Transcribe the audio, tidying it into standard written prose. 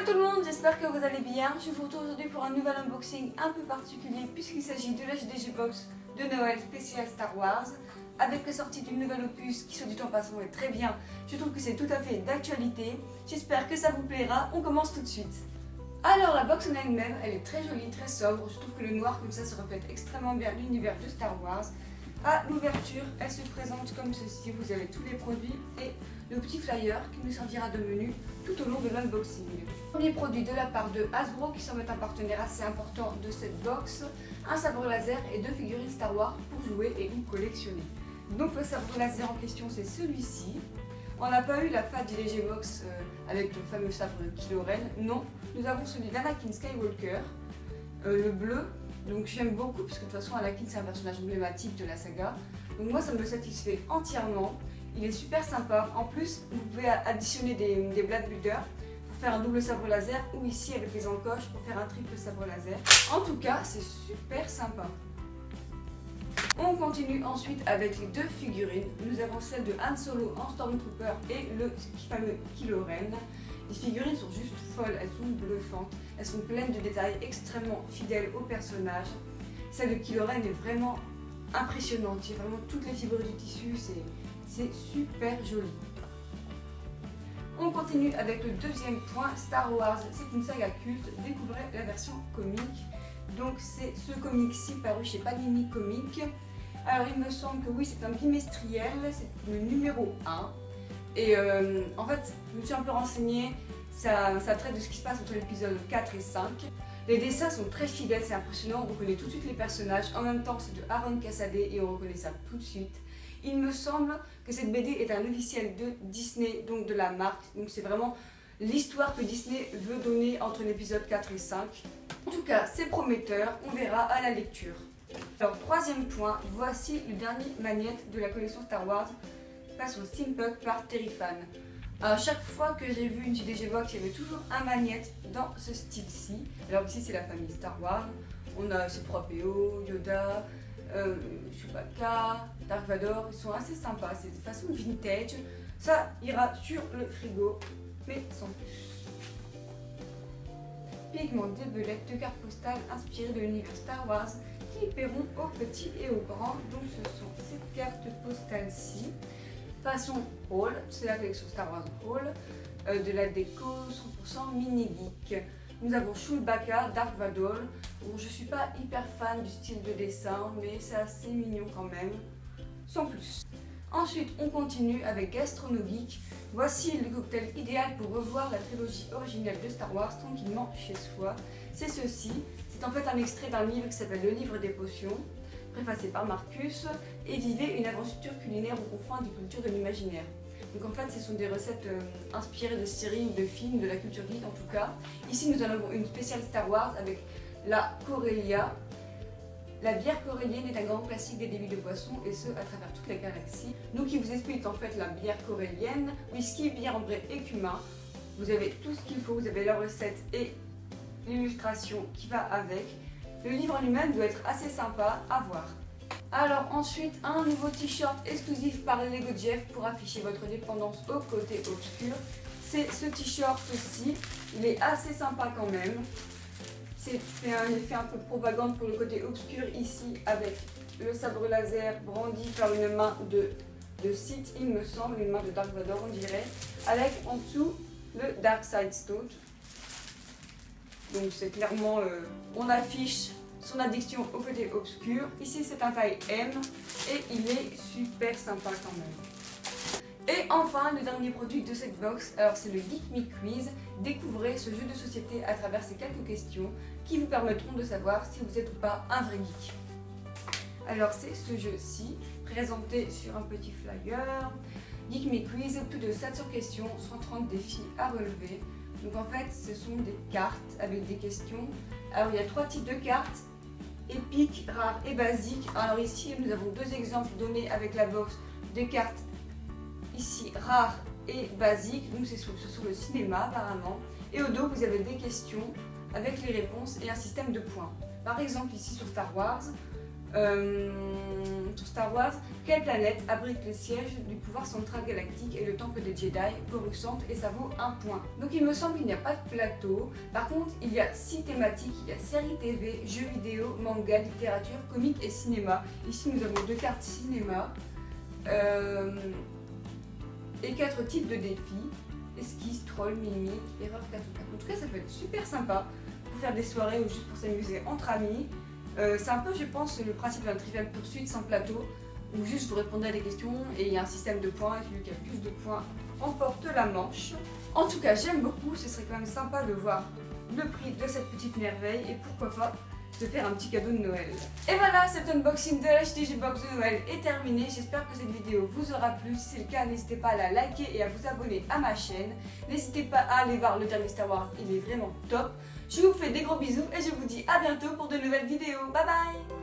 Hello tout le monde, j'espère que vous allez bien. Je vous retrouve aujourd'hui pour un nouvel unboxing un peu particulier puisqu'il s'agit de la GDG Box de Noël spécial Star Wars avec la sortie d'une nouvelle opus qui, soit dit en passant, est très bien. Je trouve que c'est tout à fait d'actualité. J'espère que ça vous plaira. On commence tout de suite. Alors la box en elle-même, elle est très jolie, très sobre. Je trouve que le noir comme ça se reflète extrêmement bien l'univers de Star Wars. À l'ouverture, elle se présente comme ceci. Vous avez tous les produits et le petit flyer qui nous servira de menu tout au long de l'unboxing. Premier produit de la part de Hasbro qui semble être un partenaire assez important de cette box, un sabre laser et deux figurines Star Wars pour jouer et ou collectionner. Donc le sabre laser en question c'est celui-ci. On n'a pas eu la Fat GDG Box avec le fameux sabre Kylo Ren, non, nous avons celui d'Anakin Skywalker, le bleu. Donc j'aime beaucoup parce que de toute façon Anakin c'est un personnage emblématique de la saga. Donc moi ça me satisfait entièrement. Il est super sympa. En plus vous pouvez additionner des Blade Builder pour faire un double sabre laser ou ici avec les encoches pour faire un triple sabre laser. En tout cas c'est super sympa. On continue ensuite avec les deux figurines. Nous avons celle de Han Solo en Stormtrooper et le fameux Kylo Ren. Les figurines sont juste folles, elles sont bluffantes, elles sont pleines de détails extrêmement fidèles au personnage. Celle de Kylo Ren est vraiment impressionnante, il y a vraiment toutes les fibres du tissu, c'est super joli. On continue avec le deuxième point, Star Wars, c'est une saga culte, découvrez la version comique. Donc c'est ce comic-ci paru chez Panini Comics. Alors il me semble que oui, c'est un bimestriel, c'est le numéro 1. Et en fait, je me suis un peu renseignée, ça traite de ce qui se passe entre l'épisode 4 et 5. Les dessins sont très fidèles, c'est impressionnant, on reconnaît tout de suite les personnages. En même temps, c'est de Aaron Casadé et on reconnaît ça tout de suite. Il me semble que cette BD est un officiel de Disney, donc de la marque. Donc c'est vraiment l'histoire que Disney veut donner entre l'épisode 4 et 5. En tout cas, c'est prometteur, on verra à la lecture. Alors, troisième point, voici le dernier magnète de la collection Star Wars face au Steampunk par Terryfan. À chaque fois que j'ai vu une GDG Box, il y avait toujours un magnète dans ce style-ci. Alors ici, c'est la famille Star Wars. On a C-3PO, Yoda, Chewbacca, Dark Vador. Ils sont assez sympas, c'est de façon vintage. Ça ira sur le frigo, mais sans plus. Pigments des belettes de cartes postales inspirées de l'univers Star Wars qui paieront aux petits et aux grands. Donc ce sont ces cartes postales-ci. Façon haul, c'est la collection Star Wars Haul, de la déco 100% mini geek. Nous avons Chewbacca, Dark Vador. Bon, je suis pas hyper fan du style de dessin, mais c'est assez mignon quand même, sans plus. Ensuite, on continue avec Gastrono Geek. Voici le cocktail idéal pour revoir la trilogie originelle de Star Wars tranquillement chez soi. C'est ceci, c'est en fait un extrait d'un livre qui s'appelle Le Livre des Potions, préfacé par Marcus, et vivez une aventure culinaire aux confins des cultures de l'imaginaire. Donc en fait, ce sont des recettes inspirées de séries ou de films, de la culture geek en tout cas. Ici, nous en avons une spéciale Star Wars avec la Corellia. La bière corélienne est un grand classique des débits de boissons et ce, à travers toute la galaxie. Donc il vous explique en fait la bière corélienne, whisky, bière ambrée et cumin. Vous avez tout ce qu'il faut, vous avez la recette et l'illustration qui va avec. Le livre en lui-même doit être assez sympa à voir. Alors ensuite, un nouveau t-shirt exclusif par Lego Jeff pour afficher votre dépendance au côté obscur. C'est ce t-shirt-ci, il est assez sympa quand même. C'est un effet un peu propagande pour le côté obscur ici avec le sabre laser brandi par une main de Sith, il me semble, une main de Dark Vador on dirait, avec en dessous le Dark Side Stone. Donc c'est clairement, on affiche son addiction au côté obscur. Ici c'est un taille M et il est super sympa quand même. Et enfin, le dernier produit de cette box, alors c'est le Geek Me Quiz. Découvrez ce jeu de société à travers ces quelques questions qui vous permettront de savoir si vous êtes ou pas un vrai geek. Alors c'est ce jeu-ci, présenté sur un petit flyer. Geek Me Quiz, plus de 700 questions, 130 défis à relever. Donc en fait, ce sont des cartes avec des questions. Alors il y a 3 types de cartes, épiques, rares et basiques. Alors ici, nous avons 2 exemples donnés avec la box des cartes ici rares et basiques, donc c'est sur le cinéma apparemment. Et au dos, vous avez des questions avec les réponses et un système de points. Par exemple, ici sur Star Wars, sur Star Wars, quelle planète abrite le siège du pouvoir central galactique et le temple des Jedi? Coruscant, et ça vaut 1 point. Donc il me semble qu'il n'y a pas de plateau. Par contre, il y a 6 thématiques. Il y a séries TV, jeux vidéo, manga, littérature, comics et cinéma. Ici nous avons 2 cartes cinéma et 4 types de défis. Esquisse, troll, mimique, erreur 4 ou 4. En tout cas, ça peut être super sympa pour faire des soirées ou juste pour s'amuser entre amis. C'est un peu, je pense, le principe d'un Trivial Pursuit sans plateau, où juste vous répondez à des questions et il y a un système de points et celui qui a le plus de points remporte la manche. En tout cas, j'aime beaucoup, ce serait quand même sympa de voir le prix de cette petite merveille et pourquoi pas de faire un petit cadeau de Noël. Et voilà, cet unboxing de la HTG Box de Noël est terminé. J'espère que cette vidéo vous aura plu. Si c'est le cas, n'hésitez pas à la liker et à vous abonner à ma chaîne. N'hésitez pas à aller voir le dernier Star Wars, il est vraiment top. Je vous fais des gros bisous et je vous dis à bientôt pour de nouvelles vidéos. Bye bye!